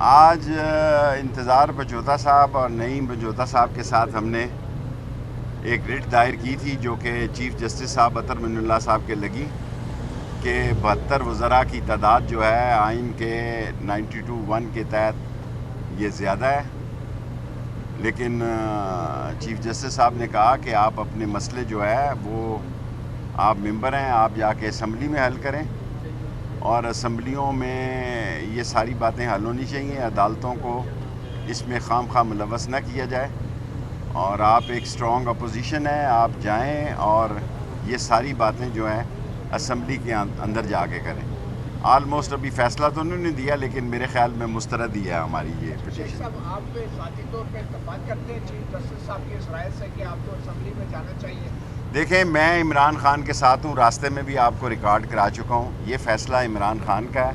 آج انتظار بجوتا صاحب اور نعیم بجوتا صاحب کے ساتھ ہم نے ایک ریٹ دائر کی تھی جو کہ چیف جسٹس صاحب اطہر من اللہ صاحب کے لگی کہ 72 وزراء کی تعداد جو ہے آئین کے 92(1) کے تحت یہ زیادہ ہے، لیکن چیف جسٹس صاحب نے کہا کہ آپ اپنے مسئلے جو ہے وہ آپ ممبر ہیں، آپ جا کے اسمبلی میں حل کریں، اور اسمبلیوں میں یہ ساری باتیں حل ہونی چاہیے، عدالتوں کو اس میں خام خواہ ملوث نہ کیا جائے، اور آپ ایک اسٹرانگ اپوزیشن ہے، آپ جائیں اور یہ ساری باتیں جو ہیں اسمبلی کے اندر جا کے کریں۔ آلموسٹ ابھی فیصلہ تو انہوں نے دیا، لیکن میرے خیال میں مسترد ہی ہے ہماری یہ پٹیشن۔ صاحب آپ ذاتی طور پہ اتفاق کرتے ہیں چیف جسٹس صاحب کی اس رائے سے کہ آپ کو اسمبلی میں جانا چاہیے؟ دیکھیں، میں عمران خان کے ساتھ ہوں، راستے میں بھی آپ کو ریکارڈ کرا چکا ہوں، یہ فیصلہ عمران خان کا ہے،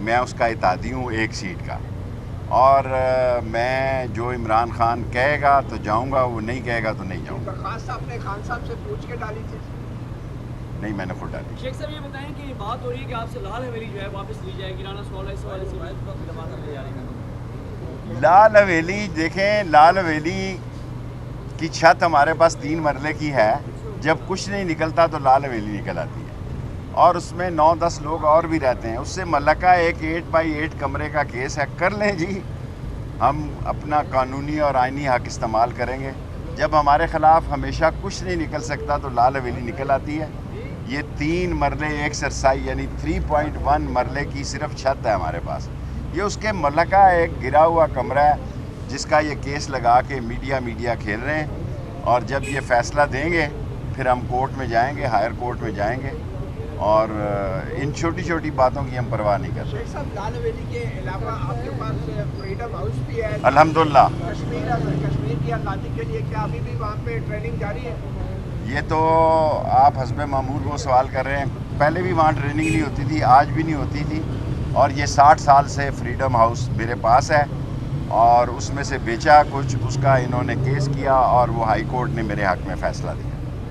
میں اس کا اتحادی ہوں ایک سیٹ کا، اور میں جو عمران خان کہے گا تو جاؤں گا، وہ نہیں کہے گا تو نہیں جاؤں گا۔ درخواست آپ نے خان صاحب سے پوچھ کے ڈالی تھی؟ نہیں، میں نے خود ڈالی۔ شیخ صاحب یہ بتائیں کہ بات ہو رہی ہے کہ آپ سے لال حویلی جو ہے واپس لی جائے گی، رانا سوال ہے اس حوالے سے لال حویلی، دیکھیں، لال حویلی کی چھت ہمارے پاس 3 مرلے کی ہے، جب کچھ نہیں نکلتا تو لال حویلی نکل آتی ہے، اور اس میں 9-10 لوگ اور بھی رہتے ہیں، اس سے ملکہ ایک 8x8 کمرے کا کیس ہے، کر لیں جی، ہم اپنا قانونی اور آئینی حق استعمال کریں گے۔ جب ہمارے خلاف ہمیشہ کچھ نہیں نکل سکتا تو لال حویلی نکل آتی ہے۔ یہ 3 مرلے ایک سرسائی یعنی 3.1 مرلے کی صرف چھت ہے ہمارے پاس، یہ اس کے ملکہ ایک گرا ہوا کمرہ ہے جس کا یہ کیس لگا کے میڈیا کھیل رہے ہیں، اور جب یہ فیصلہ دیں گے پھر ہم کورٹ میں جائیں گے، ہائر کورٹ میں جائیں گے، اور ان چھوٹی چھوٹی باتوں کی ہم پرواہ نہیں کرتے۔ شیخ صاحب، لال حویلی کے علاوہ آپ کے پاس فریڈم ہاؤس بھی ہے الحمدللہ۔ کشمیر کی آزادی کے لیے، کیا ابھی بھی وہاں پہ ٹریننگ جاری ہے؟ یہ تو آپ حسب معمول وہ سوال کر رہے ہیں، پہلے بھی وہاں ٹریننگ نہیں ہوتی تھی، آج بھی نہیں ہوتی تھی، اور یہ 60 سال سے فریڈم ہاؤس میرے پاس ہے، اور اس میں سے بیچا کچھ، اس کا انہوں نے کیس کیا اور وہ ہائی کورٹ نے میرے حق میں فیصلہ دیا۔